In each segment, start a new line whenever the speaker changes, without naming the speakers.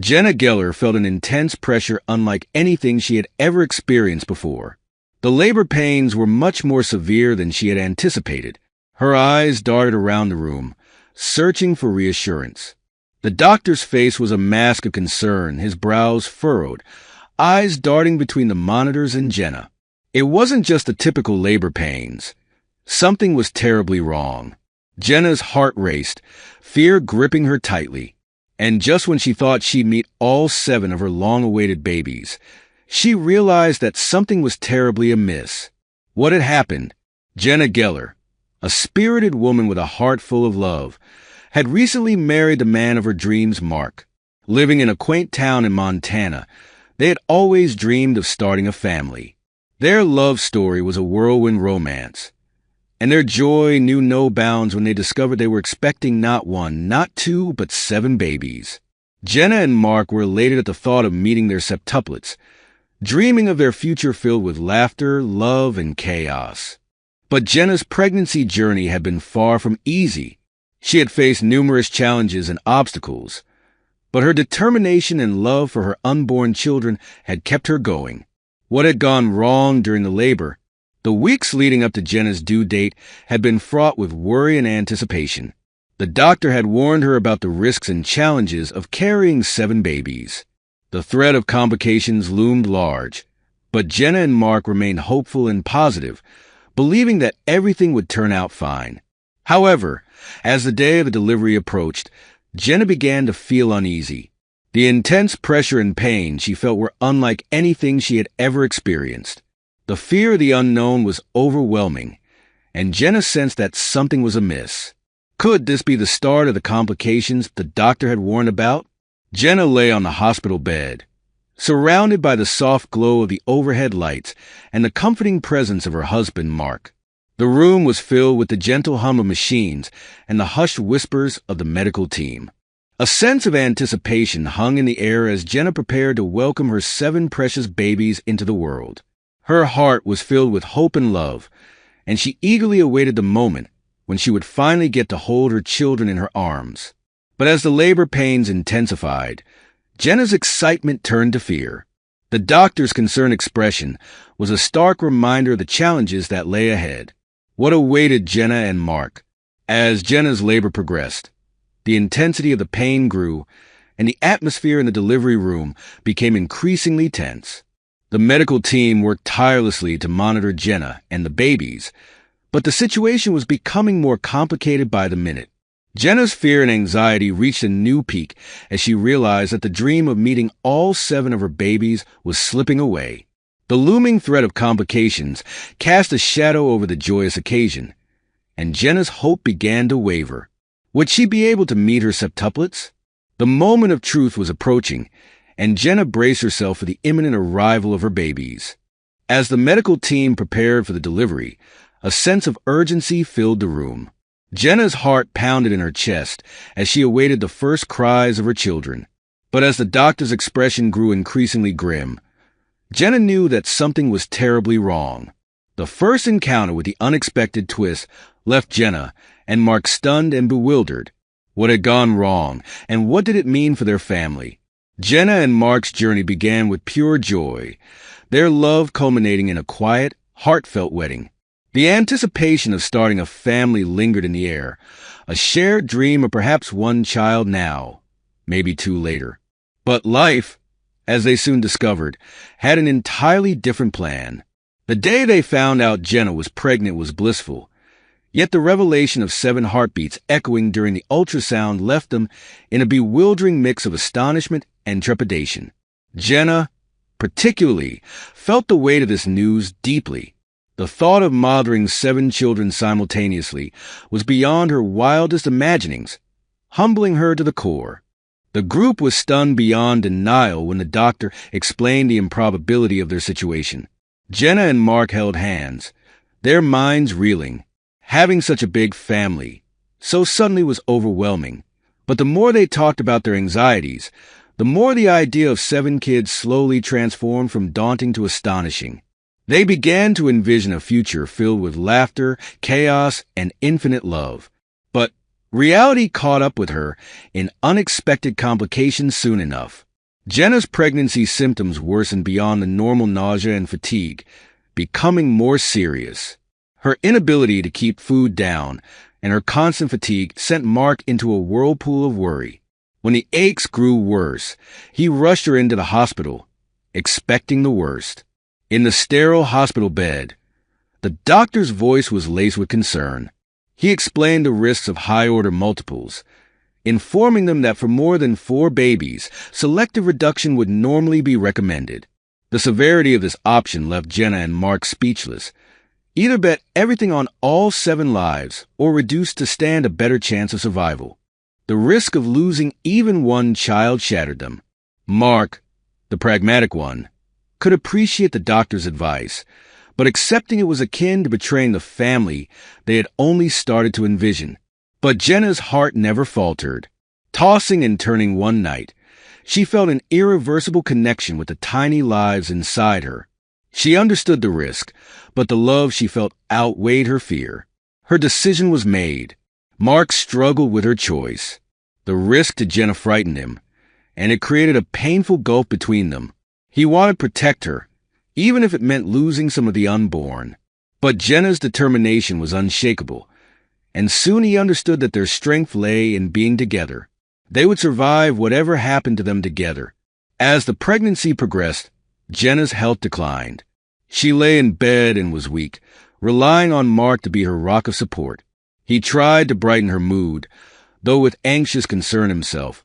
Jenna Geller felt an intense pressure unlike anything she had ever experienced before. The labor pains were much more severe than she had anticipated. Her eyes darted around the room, searching for reassurance. The doctor's face was a mask of concern, his brows furrowed, eyes darting between the monitors and Jenna. It wasn't just the typical labor pains. Something was terribly wrong. Jenna's heart raced, fear gripping her tightly. And just when she thought she'd meet all 7 of her long-awaited babies, she realized that something was terribly amiss. What had happened? Jenna Geller, a spirited woman with a heart full of love, had recently married the man of her dreams, Mark. Living in a quaint town in Montana, they had always dreamed of starting a family. Their love story was a whirlwind romance, and their joy knew no bounds when they discovered they were expecting not 1, not 2, but 7 babies. Jenna and Mark were elated at the thought of meeting their septuplets, dreaming of their future filled with laughter, love, and chaos. But Jenna's pregnancy journey had been far from easy. She had faced numerous challenges and obstacles, but her determination and love for her unborn children had kept her going. What had gone wrong during the labor? The weeks leading up to Jenna's due date had been fraught with worry and anticipation. The doctor had warned her about the risks and challenges of carrying 7 babies. The threat of complications loomed large, but Jenna and Mark remained hopeful and positive, believing that everything would turn out fine. However, as the day of the delivery approached, Jenna began to feel uneasy. The intense pressure and pain she felt were unlike anything she had ever experienced. The fear of the unknown was overwhelming, and Jenna sensed that something was amiss. Could this be the start of the complications the doctor had warned about? Jenna lay on the hospital bed, surrounded by the soft glow of the overhead lights and the comforting presence of her husband, Mark. The room was filled with the gentle hum of machines and the hushed whispers of the medical team. A sense of anticipation hung in the air as Jenna prepared to welcome her 7 precious babies into the world. Her heart was filled with hope and love, and she eagerly awaited the moment when she would finally get to hold her children in her arms. But as the labor pains intensified, Jenna's excitement turned to fear. The doctor's concerned expression was a stark reminder of the challenges that lay ahead. What awaited Jenna and Mark? As Jenna's labor progressed, the intensity of the pain grew, and the atmosphere in the delivery room became increasingly tense. The medical team worked tirelessly to monitor Jenna and the babies, but the situation was becoming more complicated by the minute. Jenna's fear and anxiety reached a new peak as she realized that the dream of meeting all 7 of her babies was slipping away. The looming threat of complications cast a shadow over the joyous occasion, and Jenna's hope began to waver. Would she be able to meet her septuplets? The moment of truth was approaching, and Jenna braced herself for the imminent arrival of her babies. As the medical team prepared for the delivery, a sense of urgency filled the room. Jenna's heart pounded in her chest as she awaited the first cries of her children. But as the doctor's expression grew increasingly grim, Jenna knew that something was terribly wrong. The first encounter with the unexpected twist left Jenna and Mark stunned and bewildered. What had gone wrong, and what did it mean for their family? Jenna and Mark's journey began with pure joy, their love culminating in a quiet, heartfelt wedding. The anticipation of starting a family lingered in the air, a shared dream of perhaps 1 child now, maybe 2 later. But life, as they soon discovered, had an entirely different plan. The day they found out Jenna was pregnant was blissful, yet the revelation of 7 heartbeats echoing during the ultrasound left them in a bewildering mix of astonishment and trepidation. Jenna, particularly, felt the weight of this news deeply. The thought of mothering 7 children simultaneously was beyond her wildest imaginings, humbling her to the core. The group was stunned beyond denial when the doctor explained the improbability of their situation. Jenna and Mark held hands, their minds reeling. Having such a big family so suddenly was overwhelming. But the more they talked about their anxieties, the more the idea of 7 kids slowly transformed from daunting to astonishing. They began to envision a future filled with laughter, chaos, and infinite love. But Reality caught up with her in unexpected complications soon enough. Jenna's pregnancy symptoms worsened beyond the normal nausea and fatigue, becoming more serious. Her inability to keep food down and her constant fatigue sent Mark into a whirlpool of worry. When the aches grew worse, he rushed her into the hospital, expecting the worst. In the sterile hospital bed, the doctor's voice was laced with concern. He explained the risks of high-order multiples, informing them that for more than 4 babies, selective reduction would normally be recommended. The severity of this option left Jenna and Mark speechless. Either bet everything on all 7 lives or reduce to stand a better chance of survival. The risk of losing even one child shattered them. Mark, the pragmatic one, could appreciate the doctor's advice, but accepting it was akin to betraying the family they had only started to envision. But Jenna's heart never faltered. Tossing and turning one night, she felt an irreversible connection with the tiny lives inside her. She understood the risk, but the love she felt outweighed her fear. Her decision was made. Mark struggled with her choice. The risk to Jenna frightened him, and it created a painful gulf between them. He wanted to protect her, even if it meant losing some of the unborn. But Jenna's determination was unshakable, and soon he understood that their strength lay in being together. They would survive whatever happened to them together. As the pregnancy progressed, Jenna's health declined. She lay in bed and was weak, relying on Mark to be her rock of support. He tried to brighten her mood, though with anxious concern himself,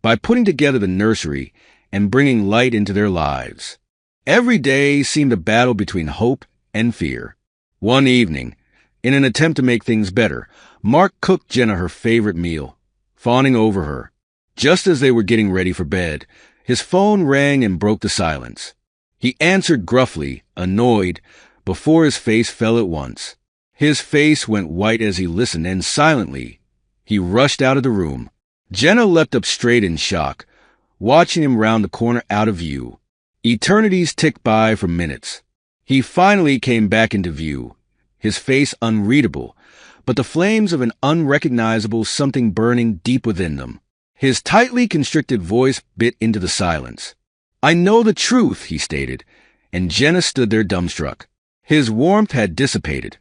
by putting together the nursery and bringing light into their lives. Every day seemed a battle between hope and fear. One evening, in an attempt to make things better, Mark cooked Jenna her favorite meal, fawning over her. Just as they were getting ready for bed, his phone rang and broke the silence. He answered gruffly, annoyed, before his face fell at once. His face went white as he listened, and silently, he rushed out of the room. Jenna leapt up straight in shock, watching him round the corner out of view. Eternities ticked by for minutes. He finally came back into view, his face unreadable, but the flames of an unrecognizable something burning deep within them. His tightly constricted voice bit into the silence. "I know the truth," he stated, and Jenna stood there dumbstruck. His warmth had dissipated,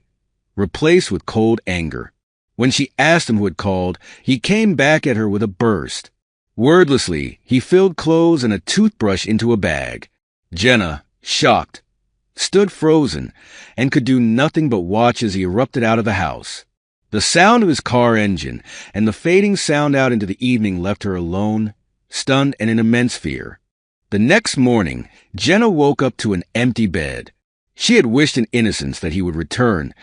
replaced with cold anger. When she asked him who had called, he came back at her with a burst. Wordlessly, he filled clothes and a toothbrush into a bag. Jenna, shocked, stood frozen and could do nothing but watch as he erupted out of the house. The sound of his car engine and the fading sound out into the evening left her alone, stunned and in immense fear. The next morning, Jenna woke up to an empty bed. She had wished in innocence that he would return,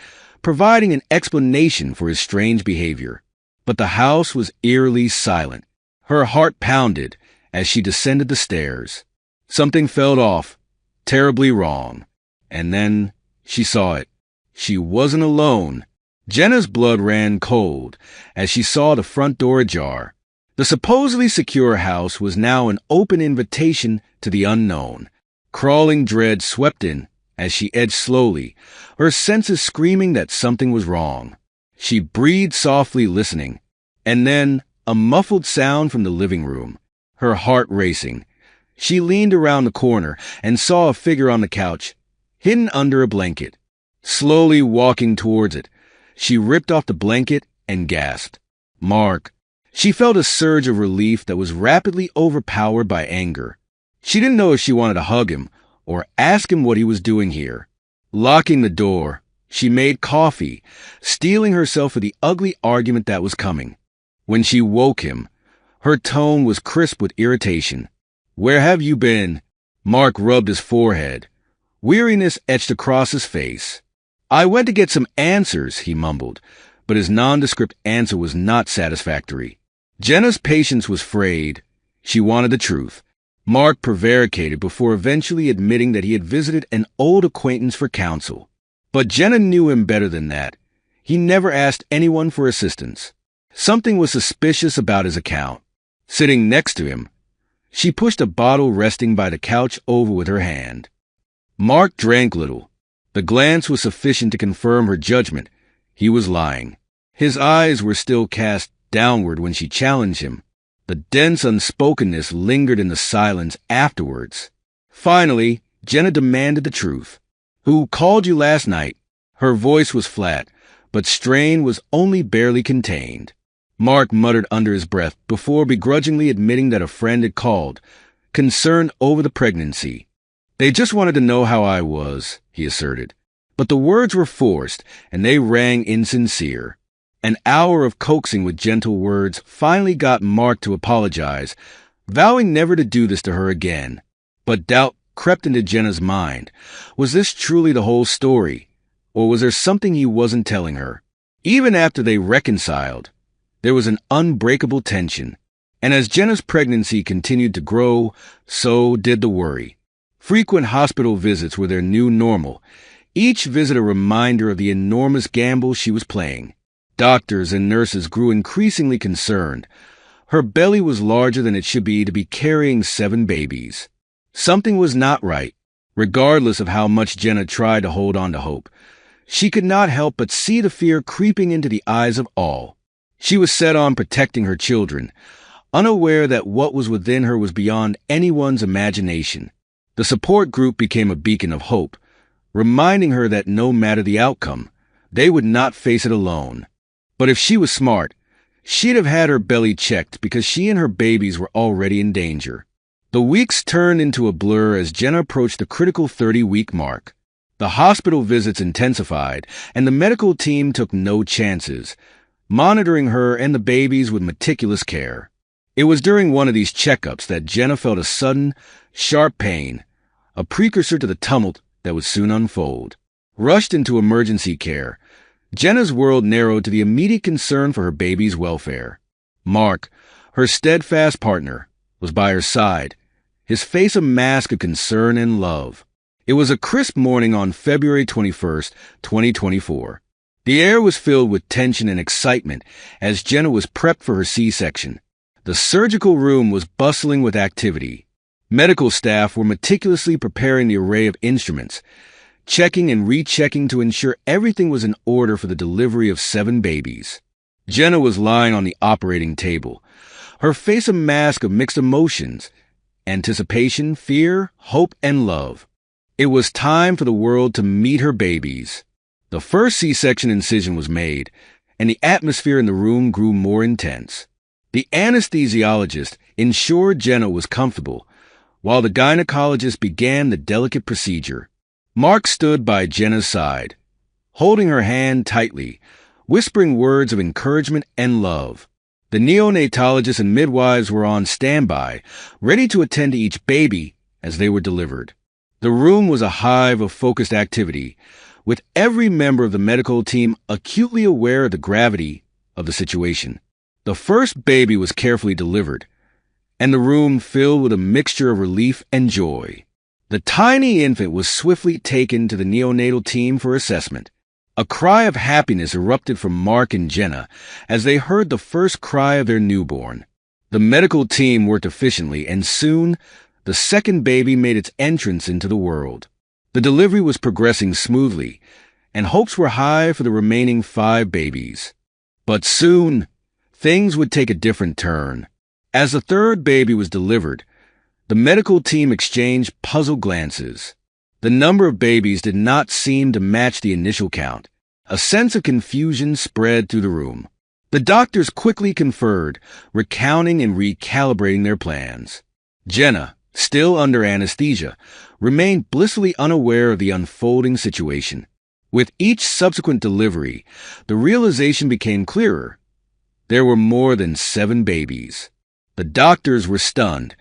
providing an explanation for his strange behavior. But the house was eerily silent. Her heart pounded as she descended the stairs. Something felt off, terribly wrong. And then she saw it. She wasn't alone. Jenna's blood ran cold as she saw the front door ajar. The supposedly secure house was now an open invitation to the unknown. Crawling dread swept in as she edged slowly, her senses screaming that something was wrong. She breathed softly, listening, and then a muffled sound from the living room. Her heart racing, she leaned around the corner and saw a figure on the couch, hidden under a blanket. Slowly walking towards it, she ripped off the blanket and gasped. Mark. She felt a surge of relief that was rapidly overpowered by anger. She didn't know if she wanted to hug him or ask him what he was doing here. Locking the door, she made coffee, steeling herself for the ugly argument that was coming. When she woke him, her tone was crisp with irritation. "Where have you been?" Mark rubbed his forehead. Weariness etched across his face. "I went to get some answers," he mumbled, but his nondescript answer was not satisfactory. Jenna's patience was frayed. She wanted the truth. Mark prevaricated before eventually admitting that he had visited an old acquaintance for counsel. But Jenna knew him better than that. He never asked anyone for assistance. Something was suspicious about his account. Sitting next to him, she pushed a bottle resting by the couch over with her hand. Mark drank little. The glance was sufficient to confirm her judgment. He was lying. His eyes were still cast downward when she challenged him. The dense unspokenness lingered in the silence afterwards. Finally, Jenna demanded the truth. "Who called you last night?" Her voice was flat, but strain was only barely contained. Mark muttered under his breath before begrudgingly admitting that a friend had called, concerned over the pregnancy. "They just wanted to know how I was," he asserted. But the words were forced, and they rang insincere. An hour of coaxing with gentle words finally got Mark to apologize, vowing never to do this to her again. But doubt crept into Jenna's mind. Was this truly the whole story, or was there something he wasn't telling her? Even after they reconciled, there was an unbreakable tension. And as Jenna's pregnancy continued to grow, so did the worry. Frequent hospital visits were their new normal, each visit a reminder of the enormous gamble she was playing. Doctors and nurses grew increasingly concerned. Her belly was larger than it should be to be carrying 7 babies. Something was not right, regardless of how much Jenna tried to hold on to hope. She could not help but see the fear creeping into the eyes of all. She was set on protecting her children, unaware that what was within her was beyond anyone's imagination. The support group became a beacon of hope, reminding her that no matter the outcome, they would not face it alone. But if she was smart, she'd have had her belly checked because she and her babies were already in danger. The weeks turned into a blur as Jenna approached the critical 30-week mark. The hospital visits intensified, and the medical team took no chances, monitoring her and the babies with meticulous care. It was during one of these checkups that Jenna felt a sudden, sharp pain, a precursor to the tumult that would soon unfold. Rushed into emergency care, Jenna's world narrowed to the immediate concern for her baby's welfare. Mark, her steadfast partner, was by her side, his face a mask of concern and love. It was a crisp morning on February 21st, 2024. The air was filled with tension and excitement as Jenna was prepped for her C-section. The surgical room was bustling with activity. Medical staff were meticulously preparing the array of instruments, checking and rechecking to ensure everything was in order for the delivery of 7 babies. Jenna was lying on the operating table, her face a mask of mixed emotions, anticipation, fear, hope, and love. It was time for the world to meet her babies. The first C-section incision was made, and the atmosphere in the room grew more intense. The anesthesiologist ensured Jenna was comfortable, while the gynecologist began the delicate procedure. Mark stood by Jenna's side, holding her hand tightly, whispering words of encouragement and love. The neonatologists and midwives were on standby, ready to attend to each baby as they were delivered. The room was a hive of focused activity, with every member of the medical team acutely aware of the gravity of the situation. The first baby was carefully delivered, and the room filled with a mixture of relief and joy. The tiny infant was swiftly taken to the neonatal team for assessment. A cry of happiness erupted from Mark and Jenna as they heard the first cry of their newborn. The medical team worked efficiently, and soon the second baby made its entrance into the world. The delivery was progressing smoothly, and hopes were high for the remaining 5 babies. But soon, things would take a different turn. As the third baby was delivered, the medical team exchanged puzzled glances. The number of babies did not seem to match the initial count. A sense of confusion spread through the room. The doctors quickly conferred, recounting and recalibrating their plans. Jenna, still under anesthesia, remained blissfully unaware of the unfolding situation. With each subsequent delivery, the realization became clearer. There were more than 7 babies. The doctors were stunned,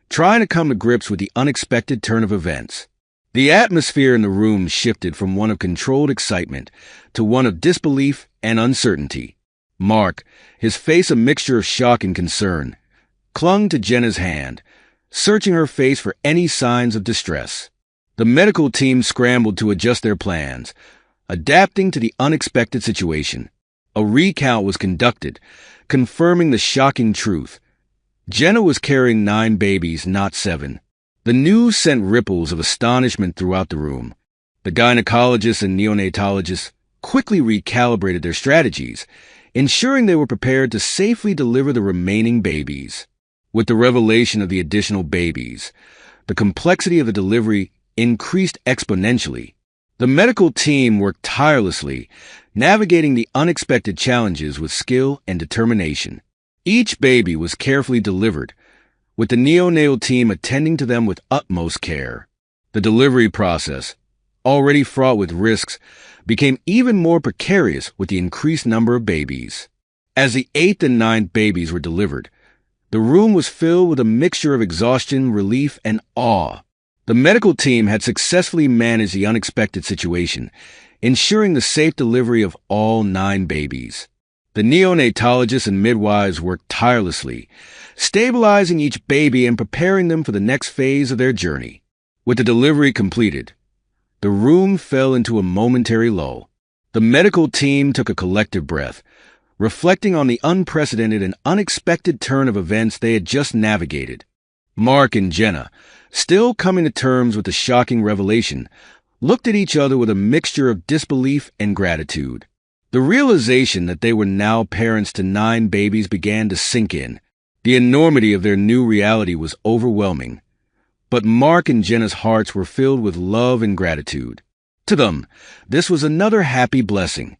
trying to come to grips with the unexpected turn of events. The atmosphere in the room shifted from one of controlled excitement to one of disbelief and uncertainty. Mark, his face a mixture of shock and concern, clung to Jenna's hand, searching her face for any signs of distress. The medical team scrambled to adjust their plans, adapting to the unexpected situation. A recount was conducted, confirming the shocking truth. Jenna was carrying 9 babies, not 7. The news sent ripples of astonishment throughout the room. The gynecologists and neonatologists quickly recalibrated their strategies, ensuring they were prepared to safely deliver the remaining babies. With the revelation of the additional babies, the complexity of the delivery increased exponentially. The medical team worked tirelessly, navigating the unexpected challenges with skill and determination. Each baby was carefully delivered, with the neonatal team attending to them with utmost care. The delivery process, already fraught with risks, became even more precarious with the increased number of babies. As the 8th and 9th babies were delivered, the room was filled with a mixture of exhaustion, relief, and awe. The medical team had successfully managed the unexpected situation, ensuring the safe delivery of all 9 babies. The neonatologists and midwives worked tirelessly, stabilizing each baby and preparing them for the next phase of their journey. With the delivery completed, the room fell into a momentary lull. The medical team took a collective breath, reflecting on the unprecedented and unexpected turn of events they had just navigated. Mark and Jenna, still coming to terms with the shocking revelation, looked at each other with a mixture of disbelief and gratitude. The realization that they were now parents to 9 babies began to sink in. The enormity of their new reality was overwhelming. But Mark and Jenna's hearts were filled with love and gratitude. To them, this was another happy blessing.